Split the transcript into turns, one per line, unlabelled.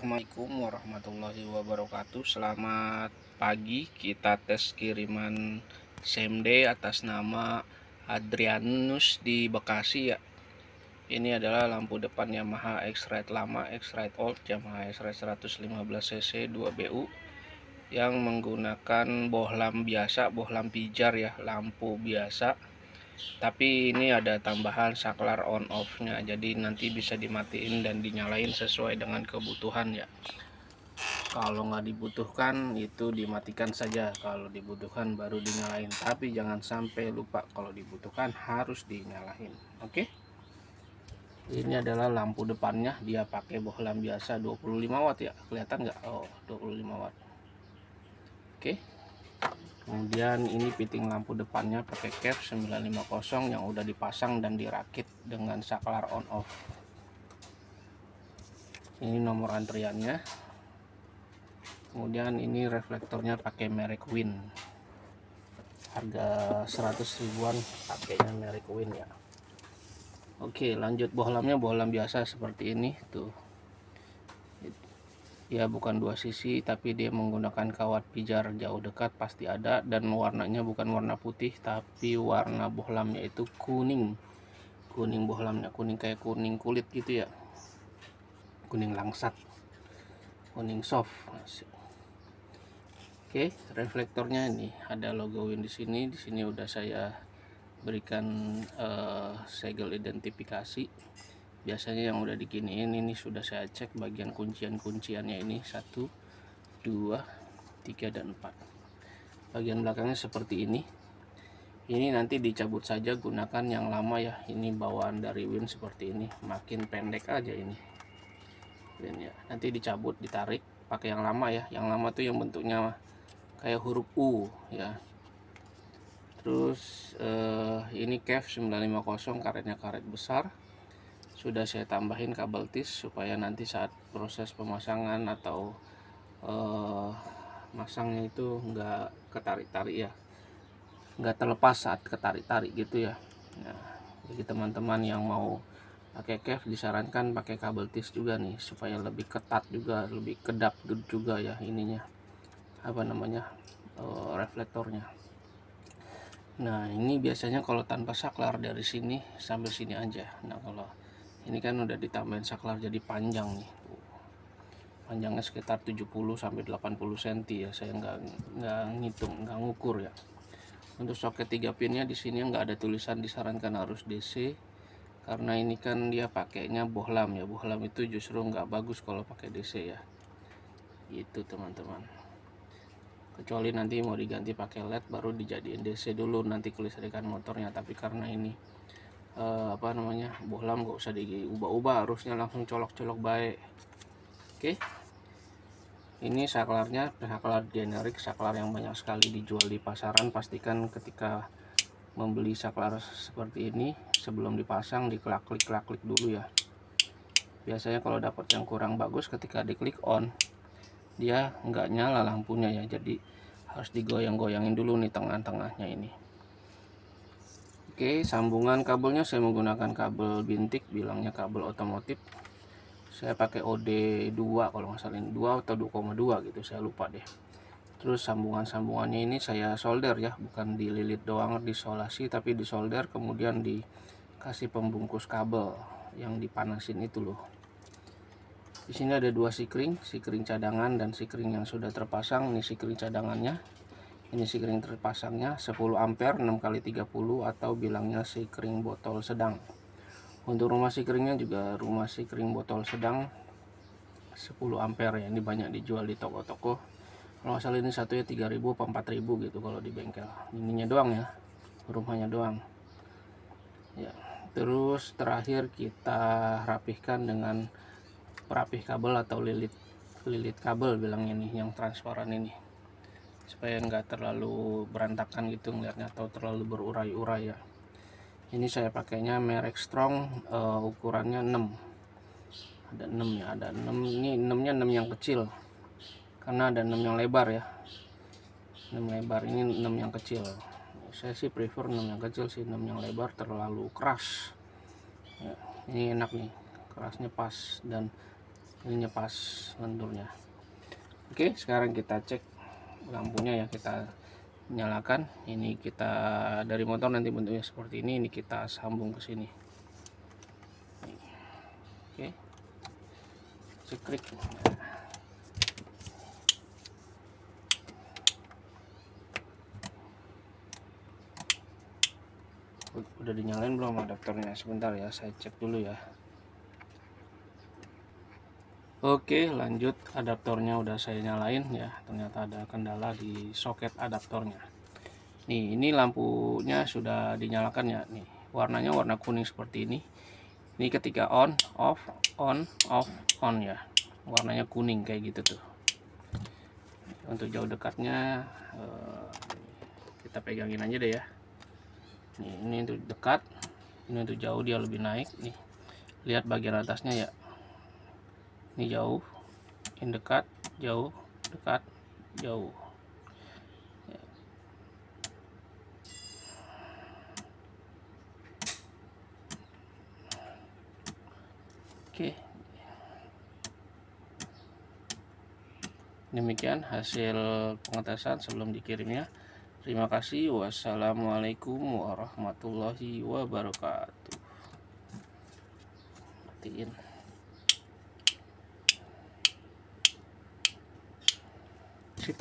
Assalamualaikum warahmatullahi wabarakatuh. Selamat pagi. Kita tes kiriman same day atas nama Adrianus di Bekasi ya. Ini adalah lampu depan Yamaha X-Rite lama, X-Rite old, Yamaha X-Rite 115 cc 2BU yang menggunakan bohlam biasa, bohlam pijar ya, lampu biasa. Tapi ini ada tambahan saklar on off nya, jadi nanti bisa dimatiin dan dinyalain sesuai dengan kebutuhan ya. Kalau nggak dibutuhkan itu dimatikan saja, kalau dibutuhkan baru dinyalain, tapi jangan sampai lupa kalau dibutuhkan harus dinyalain. Oke, ini adalah lampu depannya, dia pakai bohlam biasa 25 watt ya, kelihatan nggak? Oh, 25 watt. Oke, kemudian ini fitting lampu depannya pakai cap 950 yang udah dipasang dan dirakit dengan saklar on off. Ini nomor antriannya. Kemudian ini reflektornya pakai merek Win, harga 100 ribuan, pakainya merek Win ya. Oke, lanjut bohlamnya, bohlam biasa seperti ini tuh ya, bukan dua sisi tapi dia menggunakan kawat pijar jauh dekat pasti ada, dan warnanya bukan warna putih tapi warna bohlamnya itu kuning. Kuning bohlamnya, kuning kayak kuning kulit gitu ya, kuning langsat, kuning soft. Oke, reflektornya ini ada logo Win di sini. Di sini udah saya berikan segel identifikasi. Biasanya yang udah diginiin ini sudah saya cek bagian kunciannya ini 1, 2, 3 dan 4. Bagian belakangnya seperti ini. Ini nanti dicabut saja, gunakan yang lama ya. Ini bawaan dari Win seperti ini, makin pendek aja ini. Win ya. Nanti dicabut, ditarik, pakai yang lama ya. Yang lama tuh yang bentuknya kayak huruf U ya. Terus ini CAF 950, karetnya karet besar. Sudah saya tambahin kabel tis supaya nanti saat proses pemasangan atau masangnya itu nggak ketarik-tarik ya, nggak terlepas saat ketarik-tarik gitu ya. Nah, bagi teman-teman yang mau pakai CAF disarankan pakai kabel tis juga nih, supaya lebih ketat juga, lebih kedap juga ya ininya, apa namanya, reflektornya. Nah, ini biasanya kalau tanpa saklar dari sini sampai sini aja. Nah, kalau ini kan udah ditambahin saklar jadi panjang nih. Panjangnya sekitar 70 sampai 80 cm ya. Saya nggak ngitung, nggak ngukur ya. Untuk soket 3 pinnya di sini nggak ada tulisan disarankan harus DC, karena ini kan dia pakainya bohlam ya. Bohlam itu justru nggak bagus kalau pakai DC ya. Itu teman-teman. Kecuali nanti mau diganti pakai LED baru dijadiin DC dulu nanti kelistrikan motornya. Tapi karena ini apa namanya, bohlam, nggak usah diubah-ubah, harusnya langsung colok-colok baik. Oke, ini saklarnya saklar generik, saklar yang banyak sekali dijual di pasaran. Pastikan ketika membeli saklar seperti ini sebelum dipasang diklik dulu ya. Biasanya kalau dapat yang kurang bagus, ketika diklik on dia nggak nyala lampunya ya, jadi harus digoyang-goyangin dulu nih tengah-tengahnya ini. Oke, sambungan kabelnya saya menggunakan kabel bintik, bilangnya kabel otomotif. Saya pakai OD2 kalau nggak salah, 2 atau 2,2 gitu, saya lupa deh. Terus sambungannya ini saya solder ya, bukan dililit doang disolasi, tapi disolder kemudian dikasih pembungkus kabel yang dipanasin itu loh. Di sini ada dua sikring cadangan dan sikring yang sudah terpasang. Ini sikring cadangannya, ini sikring terpasangnya 10 ampere 6x30 atau bilangnya sikring botol sedang. Untuk rumah sikringnya juga rumah sikring botol sedang 10 ampere ya. Ini banyak dijual di toko-toko. Kalau nggak salah ini satunya 3.000 atau 4.000 gitu kalau di bengkel. Ininya doang ya, rumahnya doang ya. Terus terakhir kita rapihkan dengan perapih kabel atau lilit kabel, bilang ini yang transparan ini, supaya nggak terlalu berantakan gitu ngeliatnya atau terlalu berurai-urai ya. Ini saya pakainya merek Strong, ukurannya 6, ada 6 ya, ada 6. Ini 6-nya 6 yang kecil, karena ada 6 yang lebar ya. 6 lebar, ini 6 yang kecil. Saya sih prefer 6 yang kecil sih, 6 yang lebar terlalu keras ya. Ini enak nih, kerasnya pas dan ininya pas lenturnya. Oke, sekarang kita cek lampunya ya, kita nyalakan. Ini kita dari motor nanti bentuknya seperti ini kita sambung ke sini. Oke, cekrek. Udah dinyalain belum adaptornya? Sebentar ya, saya cek dulu ya. Oke, lanjut, adaptornya udah saya nyalain ya. Ternyata ada kendala di soket adaptornya. Nih, ini lampunya sudah dinyalakan ya. Nih, warnanya warna kuning seperti ini. Ini ketika on, off, on ya. Warnanya kuning kayak gitu tuh. Untuk jauh dekatnya kita pegangin aja deh ya. Nih, ini untuk dekat, ini untuk jauh dia lebih naik nih. Lihat bagian atasnya ya. Ini jauh, ini dekat, jauh, dekat, jauh. Ya. Oke. Demikian hasil pengetesan sebelum dikirimnya. Terima kasih. Wassalamualaikum warahmatullahi wabarakatuh. Matiin. Sip.